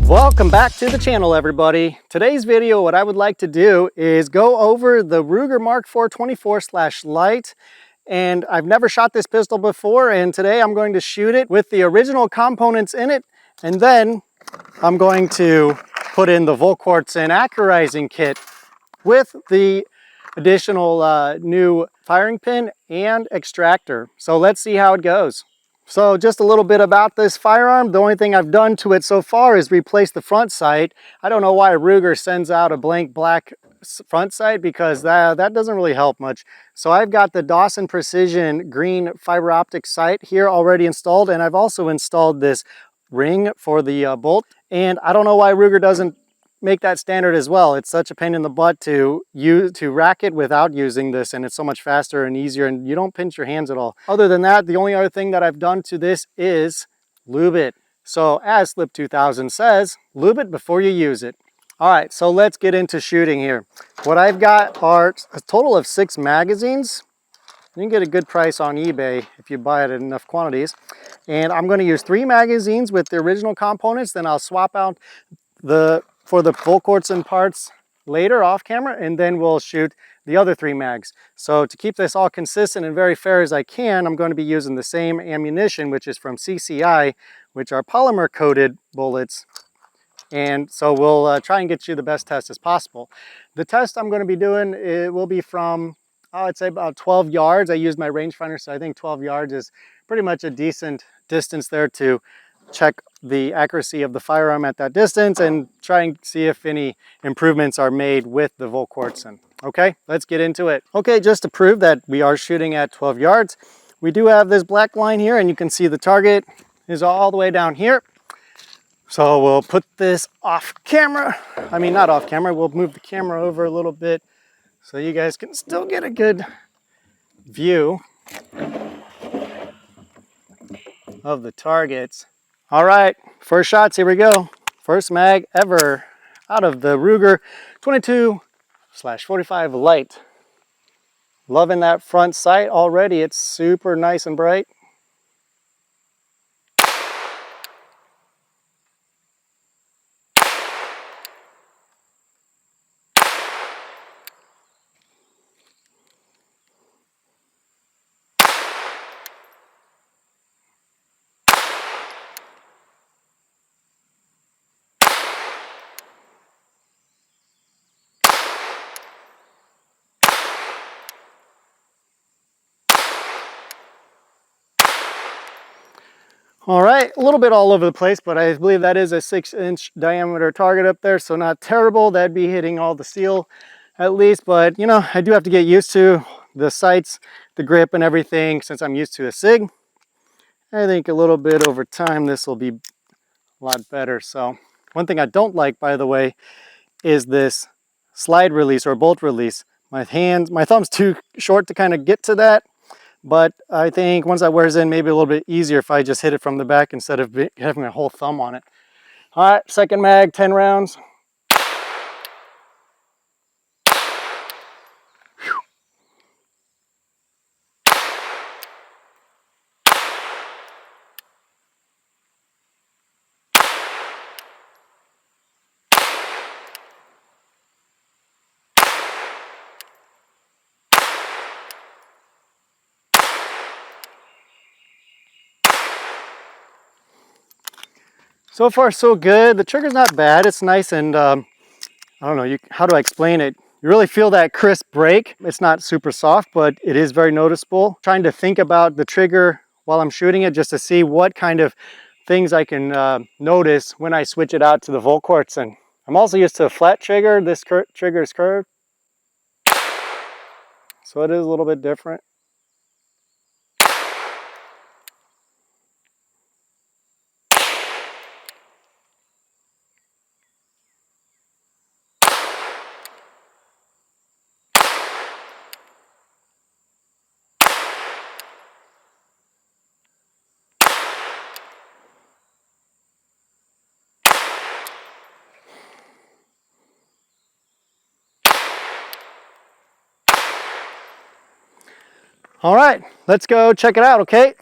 Welcome back to the channel, everybody. Today's video, what I would like to do is go over the Ruger Mark IV 24/Lite. And I've never shot this pistol before, and today I'm going to shoot it with the original components in it, and then I'm going to put in the Volquartsen Accurizing Kit with the additional new firing pin and extractor. So let's see how it goes. So just a little bit about this firearm. The only thing I've done to it so far is replace the front sight. I don't know why Ruger sends out a blank black front sight, because that doesn't really help much. So I've got the Dawson Precision green fiber optic sight here already installed, and I've also installed this ring for the bolt. And I don't know why Ruger doesn't make that standard as well. It's such a pain in the butt to rack it without using this, and it's so much faster and easier, and you don't pinch your hands at all. Other than that, the only other thing that I've done to this is lube it. So as Slip 2000 says, lube it before you use it. All right, so let's get into shooting here. What I've got are a total of 6 magazines. You can get a good price on eBay if you buy it in enough quantities. And I'm going to use 3 magazines with the original components. Then I'll swap out for the Volquartsen parts later off camera, and then we'll shoot the other 3 mags. So to keep this all consistent and very fair as I can, I'm going to be using the same ammunition, which is from CCI, which are polymer coated bullets. And so we'll try and get you the best test as possible. The test I'm going to be doing, it will be from, I'd say about 12 yards. I used my rangefinder, so I think 12 yards is pretty much a decent distance there to check the accuracy of the firearm at that distance and try and see if any improvements are made with the Volquartsen. Okay, let's get into it. Okay, just to prove that we are shooting at 12 yards, we do have this black line here, and you can see the target is all the way down here. So we'll put this off camera. I mean, not off camera, we'll move the camera over a little bit so you guys can still get a good view of the targets. All right, first shots, here we go. First mag ever out of the Ruger 22/45 Lite. Loving that front sight already. It's super nice and bright. All right, a little bit all over the place, but I believe that is a 6-inch diameter target up there, so not terrible. That'd be hitting all the steel at least, but you know, I do have to get used to the sights, the grip and everything since I'm used to a SIG. I think a little bit over time this will be a lot better. So one thing I don't like, by the way, is this slide release or bolt release. My thumb's too short to kind of get to that. But I think once that wears in, maybe a little bit easier if I just hit it from the back instead of having my whole thumb on it. All right, second mag, 10 rounds. So far, so good. The trigger's not bad. It's nice and, I don't know, how do I explain it? You really feel that crisp break. It's not super soft, but it is very noticeable. Trying to think about the trigger while I'm shooting it just to see what kind of things I can notice when I switch it out to the Volquartsen. I'm also used to a flat trigger. This trigger is curved, so it is a little bit different. All right, let's go check it out, okay?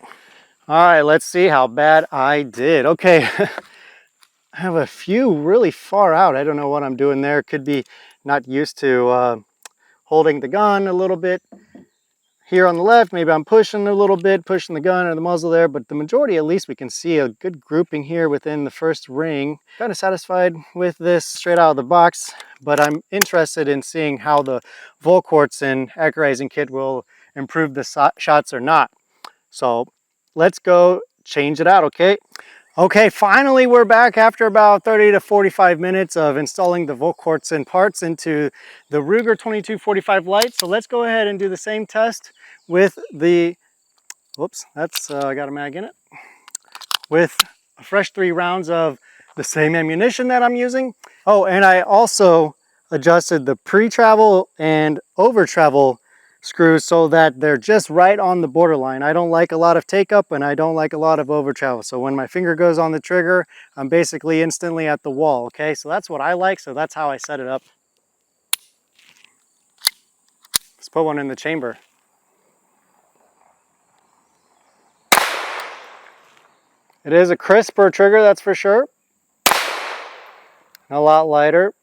All right, let's see how bad I did. Okay, I have a few really far out. I don't know what I'm doing there. Could be not used to holding the gun a little bit. Here on the left, maybe I'm pushing a little bit, pushing the gun or the muzzle there, but the majority, at least we can see a good grouping here within the first ring. Kind of satisfied with this straight out of the box, but I'm interested in seeing how the Volquartsen Accurizing Kit will improve the shots or not. So let's go change it out, okay? Okay, finally we're back after about 30 to 45 minutes of installing the Volquartsen parts into the Ruger 2245 Lite. So let's go ahead and do the same test with the, whoops, that's, I got a mag in it, with a fresh 3 rounds of the same ammunition that I'm using. Oh, and I also adjusted the pre-travel and over-travel screws so that they're just right on the borderline. I don't like a lot of take up and I don't like a lot of over travel. So when my finger goes on the trigger, I'm basically instantly at the wall, okay? So that's what I like, so that's how I set it up. Let's put one in the chamber. It is a crisper trigger, that's for sure. A lot lighter.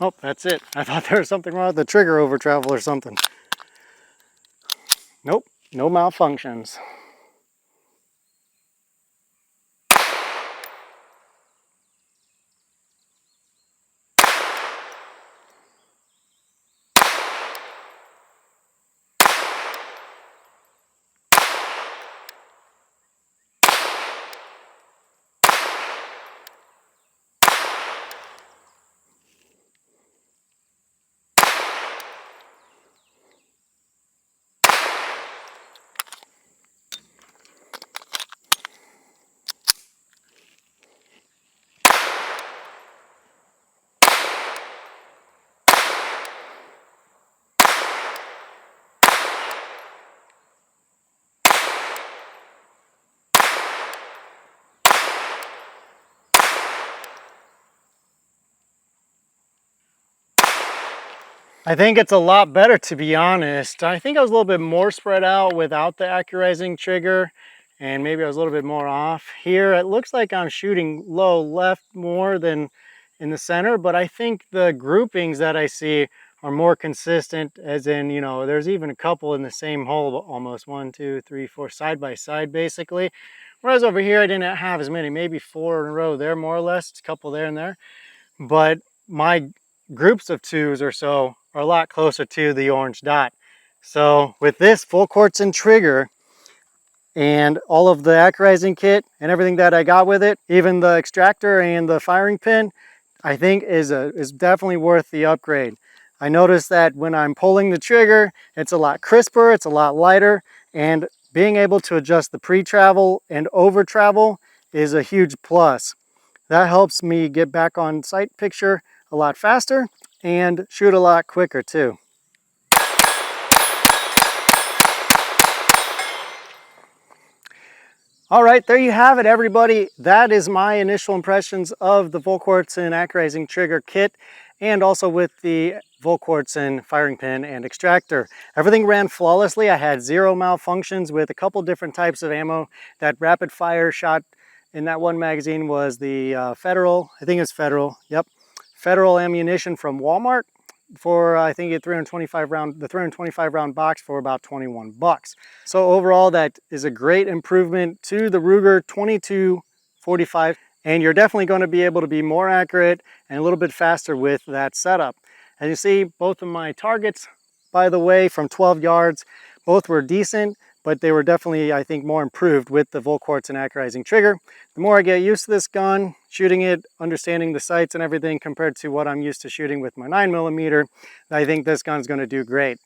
Oh, that's it. I thought there was something wrong with the trigger over travel or something. Nope, no malfunctions. I think it's a lot better, to be honest. I think I was a little bit more spread out without the accurizing trigger, and maybe I was a little bit more off. Here, it looks like I'm shooting low left more than in the center, but I think the groupings that I see are more consistent, as in, you know, there's even a couple in the same hole, almost 1, 2, 3, 4, side by side, basically. Whereas over here, I didn't have as many, maybe 4 in a row there, more or less, a couple there and there. But my groups of 2s or so are a lot closer to the orange dot. So with this Volquartsen trigger and all of the accurizing kit and everything that I got with it, even the extractor and the firing pin, I think is definitely worth the upgrade. I noticed that when I'm pulling the trigger, it's a lot crisper, it's a lot lighter, and being able to adjust the pre-travel and over-travel is a huge plus. That helps me get back on sight picture a lot faster and shoot a lot quicker too. All right, there you have it, everybody. That is my initial impressions of the Volquartsen Accurizing Trigger Kit, and also with the Volquartsen firing pin and extractor. Everything ran flawlessly. I had 0 malfunctions with a couple different types of ammo. That rapid fire shot in that one magazine was the Federal, I think it's Federal, yep. Federal ammunition from Walmart for I think the 325 round box for about 21 bucks. So overall, that is a great improvement to the Ruger 2245, and you're definitely going to be able to be more accurate and a little bit faster with that setup. As you see, both of my targets, by the way, from 12 yards, both were decent, but they were definitely, I think, more improved with the Volquartsen Accurizing trigger. The more I get used to this gun, shooting it, understanding the sights and everything compared to what I'm used to shooting with my 9mm, I think this gun's going to do great.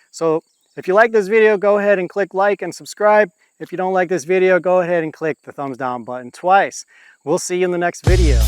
So if you like this video, go ahead and click like and subscribe. If you don't like this video, go ahead and click the thumbs down button twice. We'll see you in the next video.